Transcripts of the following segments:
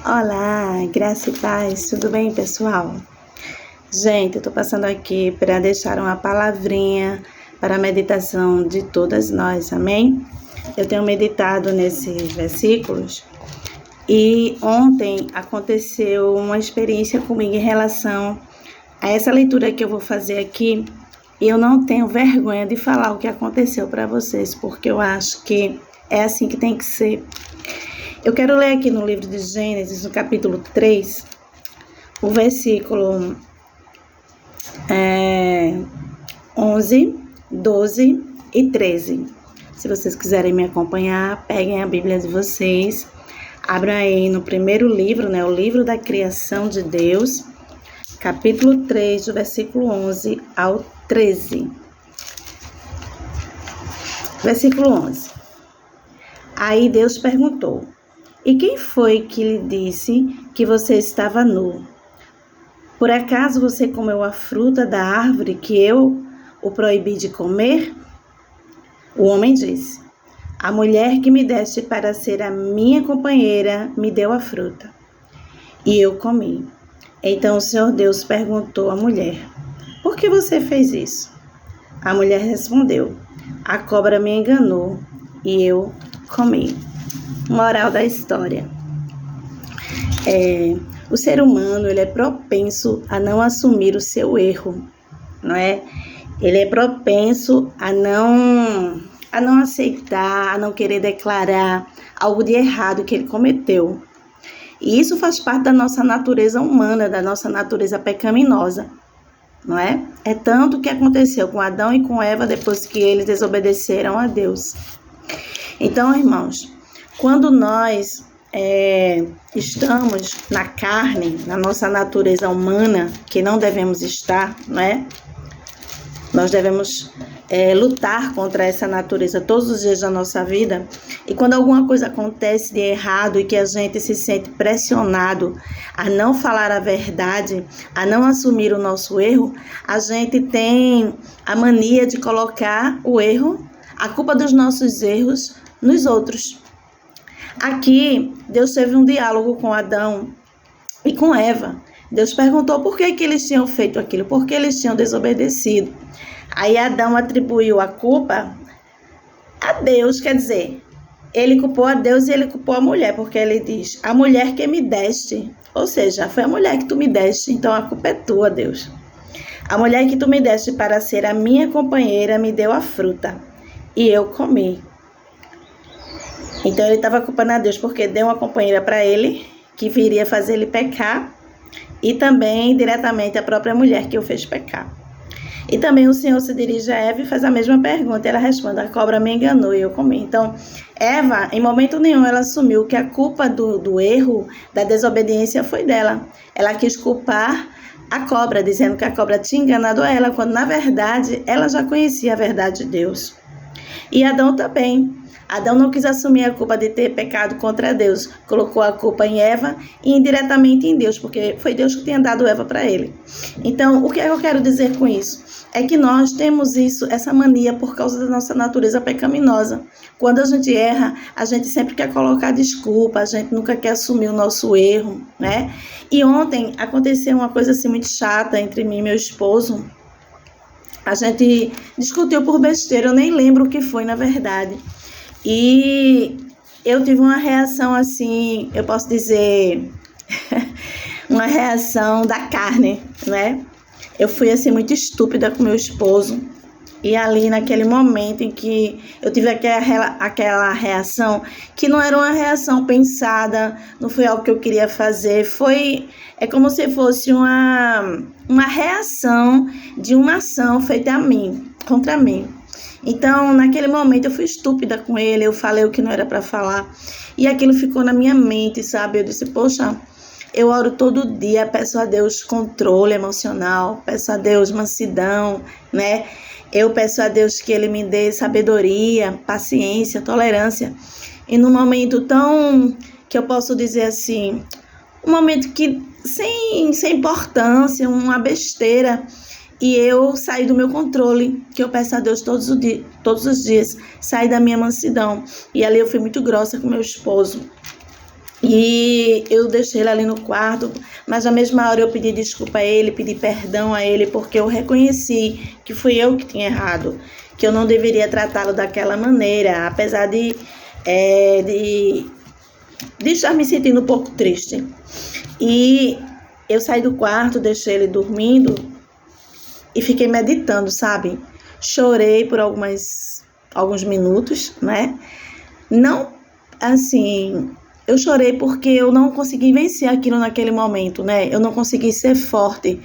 Olá, graça e paz, tudo bem, pessoal? Gente, eu tô passando aqui para deixar uma palavrinha para a meditação de todas nós, amém? Eu tenho meditado nesses versículos e ontem aconteceu uma experiência comigo em relação a essa leitura que eu vou fazer aqui. E eu não tenho vergonha de falar o que aconteceu para vocês, porque eu acho que é assim que tem que ser. Eu quero ler aqui no livro de Gênesis, no capítulo 3, o versículo 11, 12 e 13. Se vocês quiserem me acompanhar, peguem a Bíblia de vocês, abram aí no primeiro livro, o livro da criação de Deus, capítulo 3, do versículo 11 ao 13. Versículo 11. Aí Deus perguntou: e quem foi que lhe disse que você estava nu? Por acaso você comeu a fruta da árvore que eu o proibi de comer? O homem disse: a mulher que me deste para ser a minha companheira me deu a fruta, e eu comi. Então o Senhor Deus perguntou à mulher: por que você fez isso? A mulher respondeu: a cobra me enganou e eu comi. Moral da história: o ser humano ele é propenso a não assumir o seu erro, não é? Ele é propenso a não aceitar, a não querer declarar algo de errado que ele cometeu. E isso faz parte da nossa natureza humana, da nossa natureza pecaminosa, não é? É tanto que aconteceu com Adão e com Eva depois que eles desobedeceram a Deus. Então, irmãos, quando nós estamos na carne, na nossa natureza humana, que não devemos estar, não é? Nós devemos lutar contra essa natureza todos os dias da nossa vida. E quando alguma coisa acontece de errado e que a gente se sente pressionado a não falar a verdade, a não assumir o nosso erro, a gente tem a mania de colocar o erro, a culpa dos nossos erros, nos outros. Aqui, Deus teve um diálogo com Adão e com Eva. Deus perguntou por que eles tinham feito aquilo, por que eles tinham desobedecido. Aí Adão atribuiu a culpa a Deus, quer dizer, ele culpou a Deus e ele culpou a mulher, porque ele diz: a mulher que me deste, ou seja, foi a mulher que tu me deste, então a culpa é tua, Deus. A mulher que tu me deste para ser a minha companheira me deu a fruta e eu comi. Então ele estava culpando a Deus porque deu uma companheira para ele que viria fazer ele pecar, e também diretamente a própria mulher que o fez pecar. E também o Senhor se dirige a Eva e faz a mesma pergunta. Ela responde: a cobra me enganou e eu comi. Então, Eva, em momento nenhum, ela assumiu que a culpa do erro, da desobediência foi dela. Ela quis culpar a cobra, dizendo que a cobra tinha enganado ela, quando na verdade ela já conhecia a verdade de Deus. E Adão também. Adão não quis assumir a culpa de ter pecado contra Deus. Colocou a culpa em Eva e indiretamente em Deus, porque foi Deus que tinha dado Eva para ele. Então, o que eu quero dizer com isso? É que nós temos essa mania por causa da nossa natureza pecaminosa. Quando a gente erra, a gente sempre quer colocar desculpa, a gente nunca quer assumir o nosso erro, né? E ontem aconteceu uma coisa assim muito chata entre mim e meu esposo. A gente discutiu por besteira, eu nem lembro o que foi na verdade. E eu tive uma reação assim, eu posso dizer, uma reação da carne, né? Eu fui assim muito estúpida com meu esposo. E ali naquele momento em que eu tive aquela reação, que não era uma reação pensada, não foi algo que eu queria fazer, é como se fosse uma reação de uma ação feita a mim, contra mim. Então, naquele momento, eu fui estúpida com ele, eu falei o que não era para falar. E aquilo ficou na minha mente, sabe? Eu disse: poxa, eu oro todo dia, peço a Deus controle emocional, peço a Deus mansidão, né? Eu peço a Deus que Ele me dê sabedoria, paciência, tolerância. E num momento tão, que eu posso dizer assim, um momento que sem importância, uma besteira, e eu saí do meu controle, que eu peço a Deus todos os dias, saí da minha mansidão. E ali eu fui muito grossa com meu esposo. E eu deixei ele ali no quarto, mas na mesma hora eu pedi desculpa a ele, pedi perdão a ele, porque eu reconheci que fui eu que tinha errado, que eu não deveria tratá-lo daquela maneira, apesar de estar me sentindo um pouco triste. E eu saí do quarto, deixei ele dormindo e fiquei meditando, sabe? Chorei por alguns minutos, né? Não, assim, eu chorei porque eu não consegui vencer aquilo naquele momento, né? Eu não consegui ser forte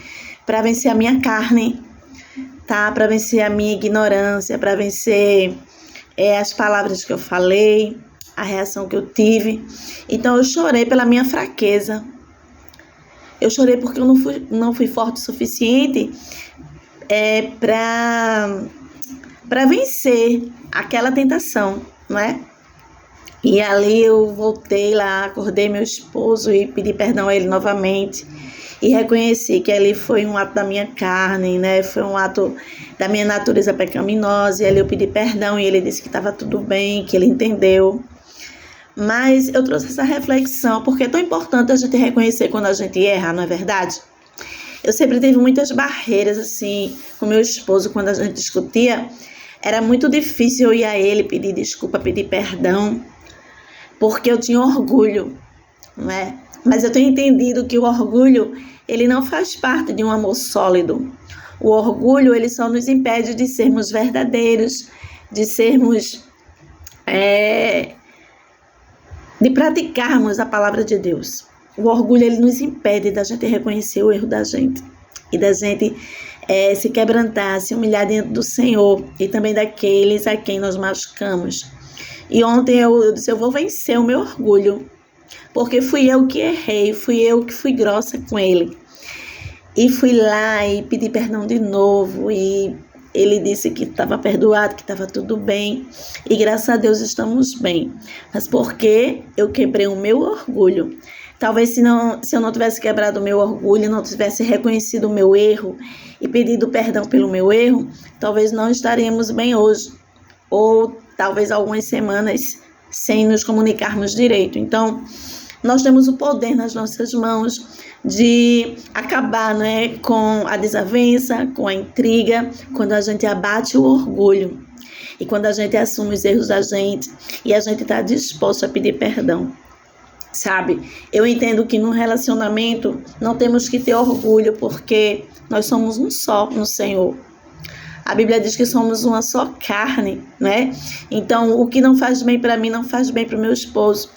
para vencer a minha carne, tá? Para vencer a minha ignorância, para vencer as palavras que eu falei, a reação que eu tive. Então eu chorei pela minha fraqueza. Eu chorei porque eu não fui forte o suficiente para vencer aquela tentação, não é? E ali eu voltei lá, acordei meu esposo e pedi perdão a ele novamente. E reconheci que ali foi um ato da minha carne, né? Foi um ato da minha natureza pecaminosa. E ali eu pedi perdão e ele disse que estava tudo bem, que ele entendeu. Mas eu trouxe essa reflexão, porque é tão importante a gente reconhecer quando a gente erra, não é verdade? Eu sempre tive muitas barreiras, assim, com meu esposo, quando a gente discutia. Era muito difícil eu ir a ele pedir desculpa, pedir perdão, porque eu tinha orgulho, não é? Mas eu tenho entendido que o orgulho, ele não faz parte de um amor sólido. O orgulho, ele só nos impede de sermos verdadeiros, de sermos, de praticarmos a palavra de Deus. O orgulho, ele nos impede da gente reconhecer o erro da gente e da gente se quebrantar, se humilhar diante do Senhor e também daqueles a quem nós machucamos. E ontem eu disse, eu vou vencer o meu orgulho, porque fui eu que errei, fui eu que fui grossa com ele. E fui lá e pedi perdão de novo, e ele disse que estava perdoado, que estava tudo bem, e graças a Deus estamos bem. Mas porque eu quebrei o meu orgulho. Talvez se eu não tivesse quebrado o meu orgulho, não tivesse reconhecido o meu erro e pedido perdão pelo meu erro, talvez não estaríamos bem hoje. Ou talvez algumas semanas sem nos comunicarmos direito. Então, nós temos o poder nas nossas mãos de acabar, né, com a desavença, com a intriga, quando a gente abate o orgulho e quando a gente assume os erros da gente e a gente está disposto a pedir perdão. Sabe, eu entendo que no relacionamento não temos que ter orgulho, porque nós somos um só no Senhor. A Bíblia diz que somos uma só carne, né? Então, o que não faz bem para mim não faz bem para o meu esposo.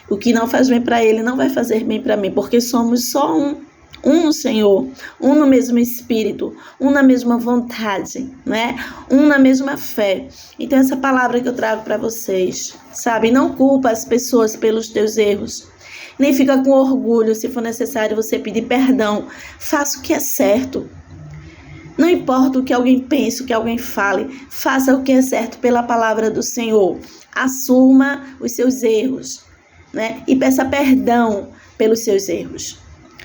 O que não faz bem para ele não vai fazer bem para mim, porque somos só um no Senhor, um no mesmo Espírito, um na mesma vontade, né? Um na mesma fé. Então, essa palavra que eu trago para vocês, sabe? Não culpa as pessoas pelos teus erros, nem fica com orgulho. Se for necessário você pedir perdão, faça o que é certo. Não importa o que alguém pense, o que alguém fale, faça o que é certo pela palavra do Senhor. Assuma os seus erros, né? E peça perdão pelos seus erros.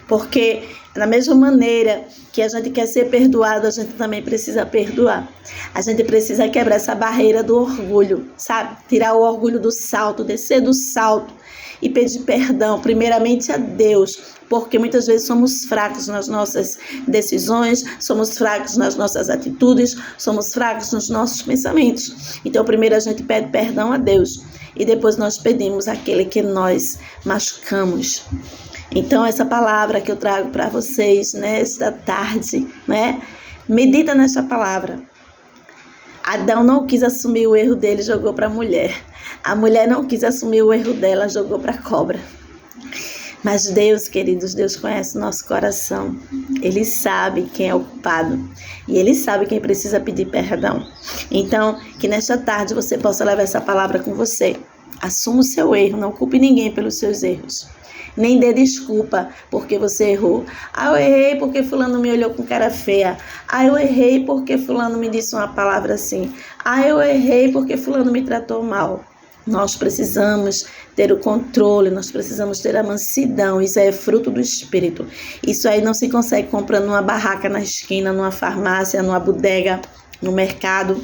Porque da mesma maneira que a gente quer ser perdoado, a gente também precisa perdoar. A gente precisa quebrar essa barreira do orgulho, sabe? Tirar o orgulho do salto, descer do salto e pedir perdão, primeiramente a Deus, porque muitas vezes somos fracos nas nossas decisões, somos fracos nas nossas atitudes, somos fracos nos nossos pensamentos. Então, primeiro a gente pede perdão a Deus e depois nós pedimos àquele que nós machucamos. Então, essa palavra que eu trago para vocês nesta tarde, né? Medita nessa palavra. Adão não quis assumir o erro dele, jogou para a mulher. A mulher não quis assumir o erro dela, jogou para a cobra. Mas Deus, queridos, Deus conhece o nosso coração. Ele sabe quem é o culpado. E Ele sabe quem precisa pedir perdão. Então, que nesta tarde você possa levar essa palavra com você. Assuma o seu erro, não culpe ninguém pelos seus erros. Nem dê desculpa porque você errou. Eu errei porque fulano me olhou com cara feia. Eu errei porque fulano me disse uma palavra assim. Eu errei porque fulano me tratou mal. Nós precisamos ter o controle, nós precisamos ter a mansidão. Isso é fruto do Espírito. Isso aí não se consegue comprando numa barraca na esquina, numa farmácia, numa bodega, no mercado.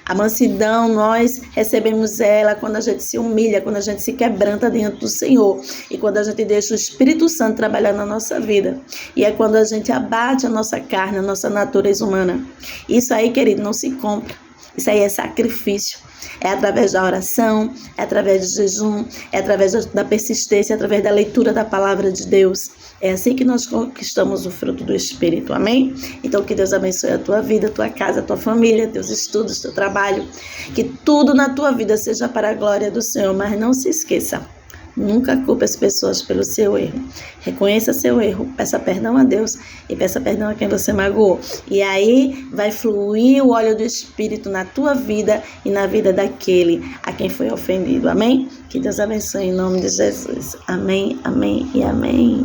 A mansidão, nós recebemos ela quando a gente se humilha, quando a gente se quebranta diante do Senhor e quando a gente deixa o Espírito Santo trabalhar na nossa vida. E é quando a gente abate a nossa carne, a nossa natureza humana. Isso aí, querido, não se compra. Isso aí é sacrifício. É através da oração, é através do jejum, é através da persistência, é através da leitura da palavra de Deus. É assim que nós conquistamos o fruto do Espírito, amém? Então que Deus abençoe a tua vida, a tua casa, a tua família, teus estudos, teu trabalho. Que tudo na tua vida seja para a glória do Senhor, mas não se esqueça. Nunca culpe as pessoas pelo seu erro. Reconheça seu erro, peça perdão a Deus e peça perdão a quem você magoou. E aí vai fluir o óleo do Espírito na tua vida e na vida daquele a quem foi ofendido. Amém? Que Deus abençoe em nome de Jesus. Amém, amém e amém.